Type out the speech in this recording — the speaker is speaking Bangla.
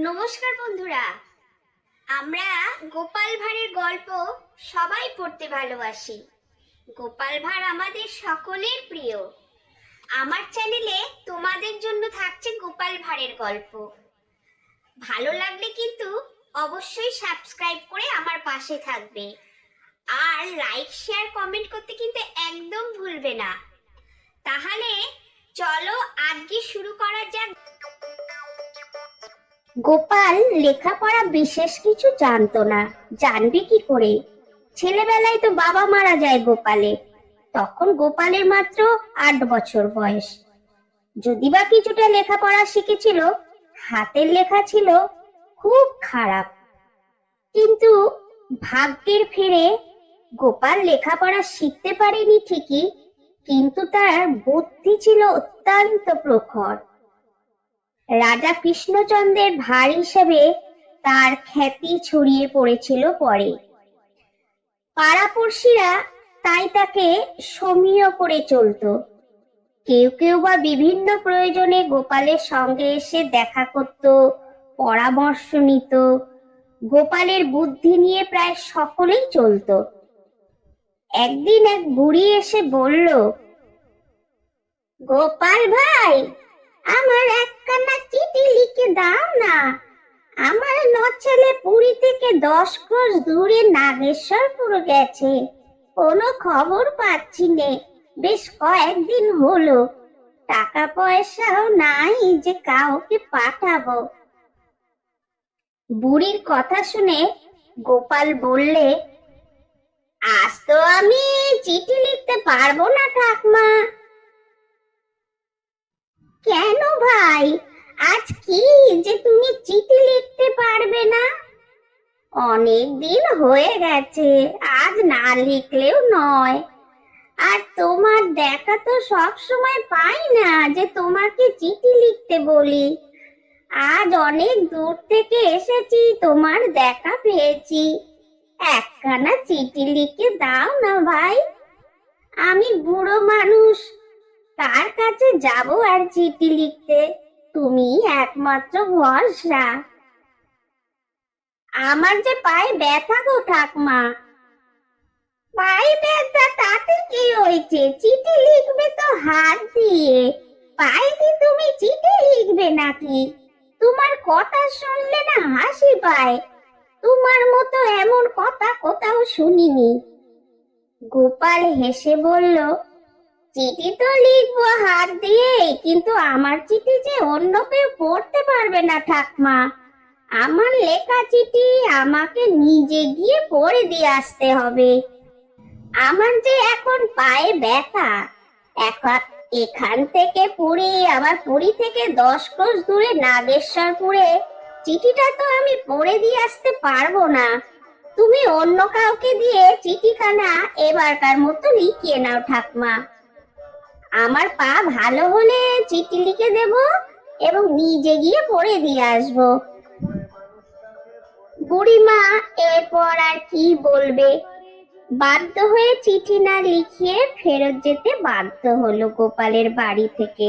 নমস্কার বন্ধুরা, আমরা গোপাল ভাঁড়ের গল্প সবাই পড়তে ভালোবাসি। গোপাল ভাঁড় আমাদের সকলের প্রিয়। আমার চ্যানেলে তোমাদের জন্য থাকছে গোপাল ভাঁড়ের গল্প। ভালো লাগলে কিন্তু অবশ্যই সাবস্ক্রাইব করে আমার পাশে থাকবে, আর লাইক শেয়ার কমেন্ট করতে কিন্তু একদম ভুলবে না। তাহলে চলো আজকে শুরু করা যাক। গোপাল লেখাপড়া বিশেষ কিছু জানতো না, জানবে কি করে? ছেলেবেলায় তো বাবা মারা যায় গোপালের। তখন গোপালের মাত্র 8 বছর বয়স। যদি বা কিছুটা লেখাপড়া শিখেছিল, হাতের লেখা ছিল খুব খারাপ। কিন্তু ভাগ্যের ফেরে গোপাল লেখাপড়া শিখতে পারেনি ঠিকই, কিন্তু তার বুদ্ধি ছিল অত্যন্ত প্রখর। রাজা কৃষ্ণচন্দ্রের ভার হিসেবে তার খ্যাতি ছড়িয়ে পড়েছিল পরে। পাড়াপড়শিরা তাই তাকে সমীহ করে চলতো। কেউ কেউ বা বিভিন্ন প্রয়োজনে গোপালের সঙ্গে এসে দেখা করত, পরামর্শ নিত। গোপালের বুদ্ধি নিয়ে প্রায় সকলেই চলতো। একদিন এক বুড়ি এসে বলল, গোপাল ভাই, আমার একখানা চিঠি লিখে দাও না। আমার নছেলে পুরী থেকে 10 ক্রোশ দূরে নাগেশ্বরপুর গেছে, কোনো খবর পাচ্ছি নে। বেশ কয়েকদিন হলো, টাকা পয়সাও নাই যে কাউকে পাঠাবো। বুড়ির কথা শুনে গোপাল বললে, আজ তো আমি চিঠি লিখতে পারবো না ঠাকমা। কেন ভাই, আজ কি যে তুমি চিঠি লিখতে পারবে না? অনেক দিন হয়ে গেছে, আজ না লিখলেও নয়। আর তোমার দেখা তো সব সময় পাই না যে তোমাকে চিঠি লিখতে বলি। আজ অনেক দূর থেকে এসেছি, তোমার দেখা পেয়েছি। একখানা চিঠি লিখে দাও না ভাই। আমি বুড়ো মানুষ, কার কাছে যাব আর চিঠি লিখতে? তুমি একমাত্র ভরসা। আমার যে পায়ে ব্যথা গো ঠাকমা। পায়ে ব্যথা তাতে কি হয়েছে? চিঠি লিখবে তো হাত দিয়ে, পায়ে কি তুমি চিঠি লিখবে নাকি? তোমার কথা শুনলে না হাসি পায়। তোমার মতো এমন কথা কোথাও শুনিনি। গোপাল হেসে বলল, চিঠি তো লিখবো হাত দিয়ে, কিন্তু আমার চিঠি যে অন্য কেউ পড়তে পারবে না ঠাকমা। আমার লেখা চিঠি আমাকে নিজে গিয়ে পড়ে দিয়ে আসতে হবে। আমার যে এখন পায়ে ব্যথা। এখন এখান থেকে পুরী, আবার পুরী থেকে 10 ক্রোশ দূরে নাগেশ্বরপুরে চিঠিটা তো আমি পড়ে দিয়ে আসতে পারবো না। তুমি অন্য কাউকে দিয়ে চিঠিখানা এবারকার মতো লিখিয়ে নাও ঠাকমা। আমার পা ভালো হলে চিঠি লিখে দেব এবং নিজে গিয়ে পড়ে দিয়ে আসবো। বুড়িমা এরপর আর কি বলবে? বাধ্য হয়ে চিঠি না লিখিয়ে ফেরত যেতে বাধ্য হলো গোপালের বাড়ি থেকে।